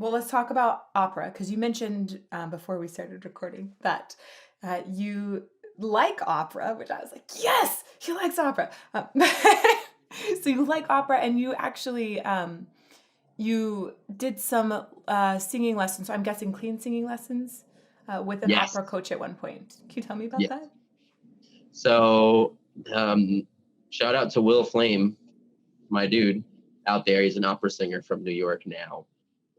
Well, let's talk about opera because you mentioned before we started recording that you like opera, which I was like, yes, he likes opera. So you like opera, and you actually you did some singing lessons. So I'm guessing clean singing lessons with an Yes. opera coach at one point. Can you tell me about Yeah. that? So, shout out to Will Flame, my dude out there. He's an opera singer from New York now.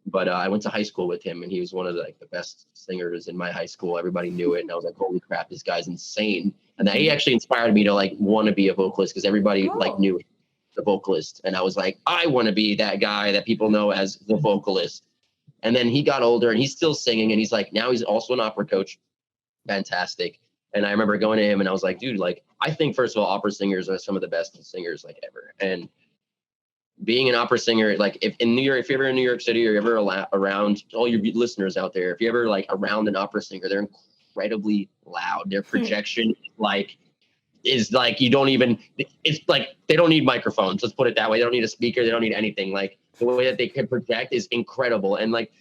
But I went to high school with him, and he was one of the best singers in my high school. Everybody knew it, and I was like, "Holy crap, this guy's insane!" And that he Mhm. actually inspired me to like want to be a vocalist because everybody like Oh. knew the vocalist, and I was like, "I want to be that guy that people know as the vocalist." And then he got older, and he's still singing, and he's like now he's also an opera coach. Fantastic. And I remember going to him, and I was like, "Dude, like I think first of all, opera singers are some of the best singers like ever." And being an opera singer, like if in New York, if you're ever in New York City or you're ever around all your listeners out there, if you're ever like around an opera singer, they're incredibly loud. Their projection is like you don't even. It's like they don't need microphones. Let's put it that way. They don't need a speaker. They don't need anything. Like the way that they can project is incredible. And like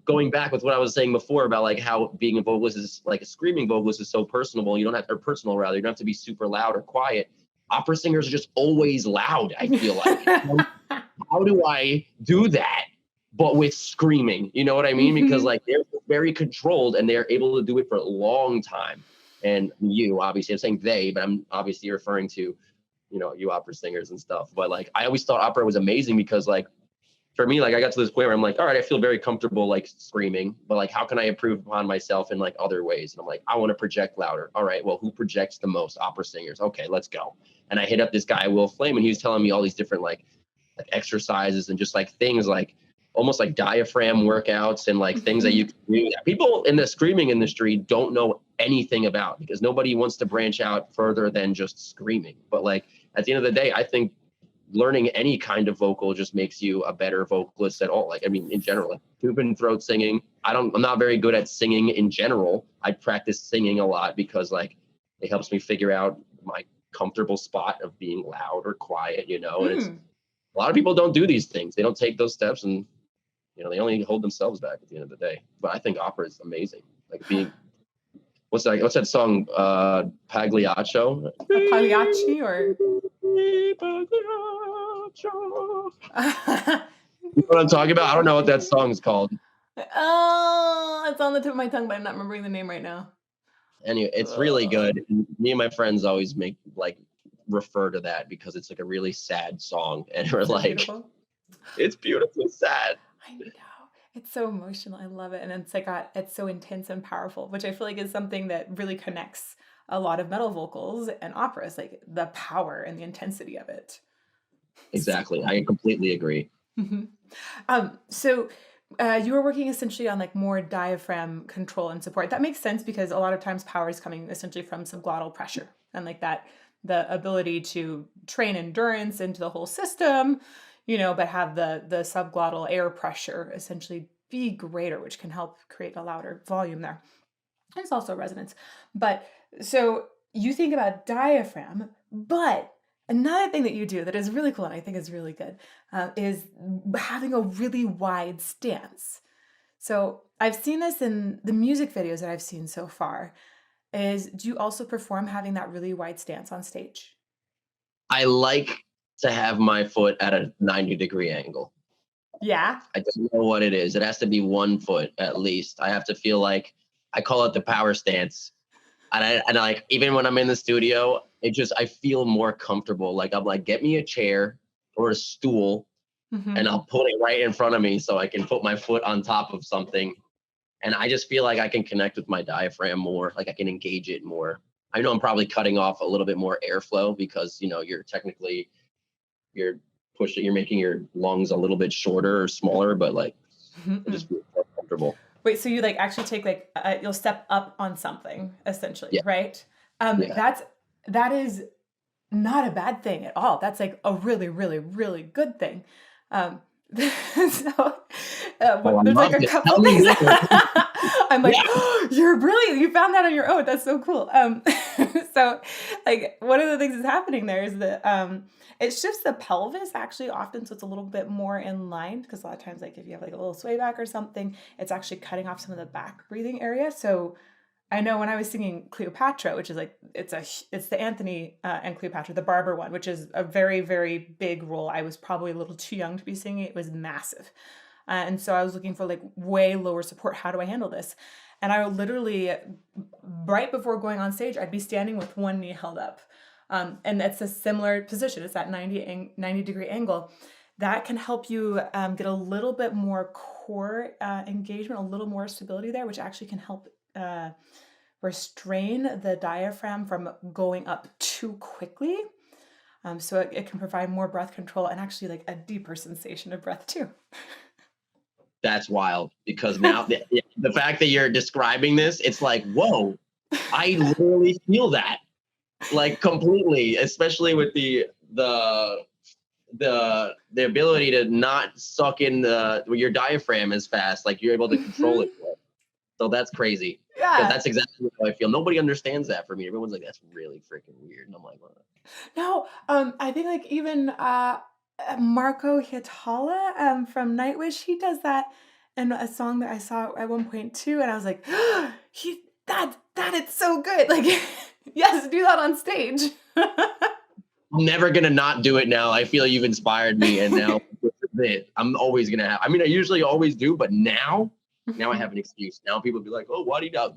going back with what I was saying before about like how being a vocalist is like a screaming vocalist is so personable. You don't have or personal rather. You don't have to be super loud or quiet. Opera singers are just always loud. I feel like how do I do that? But with screaming, you know what I mean? Because Mhm. like they're very controlled and they're able to do it for a long time. And you, obviously, I'm saying they, but I'm obviously referring to, you opera singers and stuff. But like, I always thought opera was amazing because like, for me, like I got to this point where I'm like, all right, I feel very comfortable like screaming, but like, how can I improve upon myself in like other ways? And I'm like, I want to project louder. All right, well, who projects the most? Opera singers. Okay, let's go. And I hit up this guy, Will Flame, and he was telling me all these different like exercises and just like things like almost like diaphragm workouts and like things that you Mhm. can do that people in the screaming industry don't know anything about because nobody wants to branch out further than just screaming. But like at the end of the day, I think learning any kind of vocal just makes you a better vocalist at all. Like, I mean, in general, like tube and throat singing. I'm not very good at singing in general. I practice singing a lot because like it helps me figure out my comfortable spot of being loud or quiet, and it's Mm. a lot of people don't do these things. They don't take those steps and they only hold themselves back at the end of the day. But I think opera is amazing. Like being what's that song? Pagliaccio. A Pagliacci or Pagliaccio. You know what I'm talking about? I don't know what that song's called. Oh, it's on the tip of my tongue, but I'm not remembering the name right now. Anyway, it's really Ugh. good. And me and my friends always make like refer to that because it's like a really sad song, and we're Is it like, beautiful? it's beautifully sad. I know. It's so emotional. I love it. And it's like it's so intense and powerful, which I feel like is something that really connects a lot of metal vocals and operas, like the power and the intensity of it. So Exactly. cool. I completely agree. Mhm. So you were working essentially on like more diaphragm control and support. That makes sense because a lot of times power is coming essentially from subglottal pressure and like that the ability to train endurance into the whole system, but have the subglottal air pressure essentially be greater, which can help create a louder volume there. There's also resonance. But so you think about diaphragm, but another thing that you do that is really cool and I think is really good is having a really wide stance. So I've seen this in the music videos that I've seen so far. Is do you also perform having that really wide stance on stage? I like to have my foot at a 90-degree angle. Yeah. I don't know what it is. It has to be 1 foot at least. I have to feel like I call it the power stance. And like even when I'm in the studio, I feel more comfortable. Like I'm like, get me a chair or a stool and Hmm. I'll put it right in front of me so I can put my foot on top of something. And I just feel like I can connect with my diaphragm more, like I can engage it more. I know I'm probably cutting off a little bit more airflow because you're you're making your lungs a little bit shorter or smaller, but like I just feel more comfortable. Wait, so you like actually take like you'll step up on something essentially, Yeah, right? yeah. That is not a bad thing at all. That's like a really, really, really good thing. Um, so Oh, I there's like love a it. couple Tell me things. more. I'm like, Yeah. oh, you're brilliant. You found that on your own. That's so cool. So So, like, one of the things that's happening there is that it shifts the pelvis actually often, so it's a little bit more in line because a lot of times, like, if you have like a little sway back or something, it's actually cutting off some of the back breathing area. So I know when I was singing Cleopatra, which is like it's the Anthony and Cleopatra, the barber one, which is a very very big role. I was probably a little too young to be singing. It was massive, and so I was looking for like way lower support. How do I handle this? And I would literally, right before going on stage, I'd be standing with one knee held up, and it's a similar position. It's that 90-degree angle that can help you get a little bit more core engagement, a little more stability there, which actually can help restrain the diaphragm from going up too quickly. So it can provide more breath control and actually like a deeper sensation of breath too. That's wild because now the fact that you're describing this, it's like, whoa, I literally feel that like completely, especially with the ability to not suck in your diaphragm as fast, like you're able to control it. So that's crazy. Because Yeah. that's exactly how I feel. Nobody understands that for me. Everyone's like, that's really freaking weird. And I'm like, well, No, I think like even Marco Hietala from Nightwish, he does that in a song that I saw at one point too, and I was like, he that it's so good. Like, yes, do that on stage. I'm never gonna not do it now. I feel you've inspired me, and now this is it. I'm always gonna have. I mean, I usually always do, but now I have an excuse. Now people be like, "Oh, why do you know?"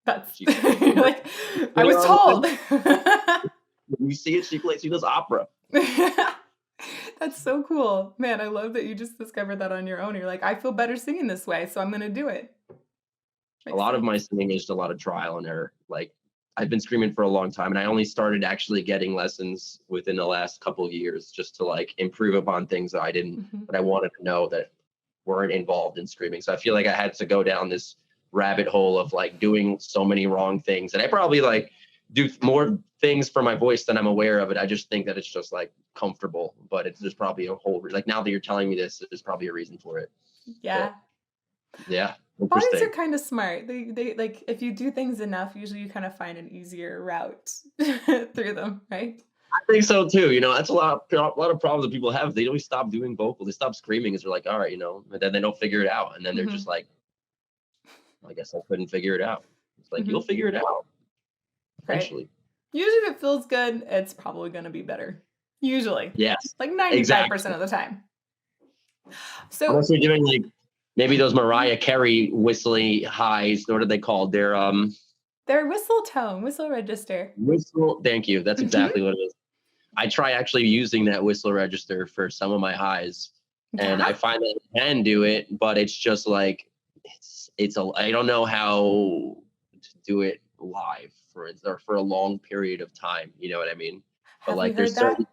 That's She, like I was told. you see it, she does opera. That's so cool. Man, I love that you just discovered that on your own. You're like, I feel better singing this way, so I'm gonna do it. A Makes lot of sense. my singing is just a lot of trial and error. Like I've been screaming for a long time, and I only started actually getting lessons within the last couple of years, just to like improve upon things that Mhm. I wanted to know that weren't involved in screaming. So I feel like I had to go down this rabbit hole of like doing so many wrong things, and I probably like do more things for my voice than I'm aware of it. I just think that it's just like comfortable, but it's there's probably a whole like now that you're telling me this, there's probably a reason for it. But Yeah. yeah, Bodies are interesting. kind of smart. They like if you do things enough, usually you kind of find an easier route through them, right? I think so too. That's a lot of problems that people have. They always stop doing vocal. They stop screaming because they're like, all right, but then they don't figure it out, and then they're just Hmm. like, I guess I couldn't figure it out. It's like you'll Hmm. figure it out Right. eventually. Usually if it feels good, it's probably going to be better. Usually. Yes, Like 95% exactly. of the time. So Unless you're doing like maybe those Mariah Carey whistly highs. What are they called? They're their whistle tone, whistle register. whistle. Thank you. That's Hmm. exactly what it is. I try actually using that whistle register for some of my highs, and Yeah. I find that I can do it, but it's just like I don't know how to do it live for a long period of time. You know what I mean? But Have you like heard there's that certain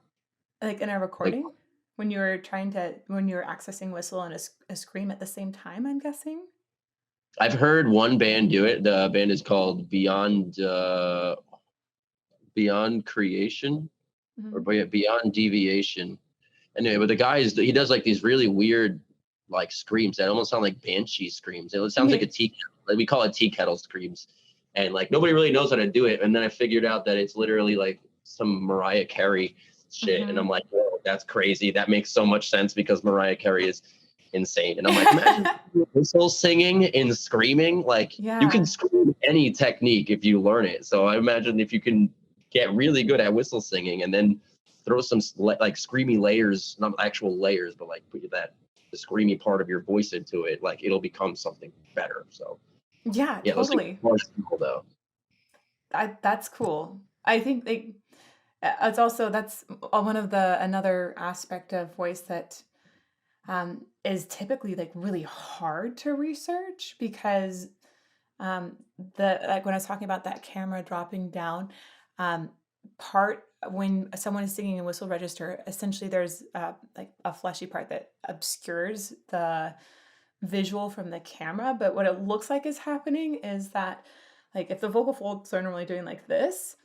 like in a like recording when you were accessing whistle and a scream at the same time, I'm guessing? I've heard one band do it. The band is called Beyond Creation or Mhm. Beyond Deviation. Anyway, but the guy he does like these really weird like screams that almost sound like banshee screams. It sounds like a tea kettle. Like we call it tea kettle screams. And like nobody really knows how to do it. And then I figured out that it's literally like some Mariah Carey shit. And I'm Mhm. like, whoa, that's crazy. That makes so much sense because Mariah Carey is insane. And I'm like, imagine whistle singing and screaming. Like you can Yeah. scream any technique if you learn it. So I imagine if you can get really good at whistle singing and then throw some like screamy layers, not actual layers, but like put that the screamy part of your voice into it, like it'll become something better. So Yeah, yeah, those things totally. are cool though. That's cool. I think they it's also that's one of the another aspect of voice that is typically like really hard to research because the like when I was talking about that camera dropping down, um, part when someone is singing a whistle register, essentially there's like a fleshy part that obscures the visual from the camera. But what it looks like is happening is that, like, if the vocal folds are normally doing like this,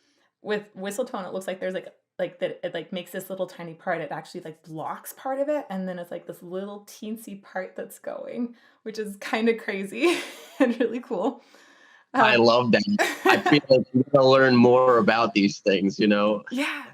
with whistle tone, it looks like there's like that it like makes this little tiny part. It actually like blocks part of it, and then it's like this little teensy part that's going, which is kind of crazy and really cool. I Um, love that. I feel like we're gonna learn more about these things, you know? yeah.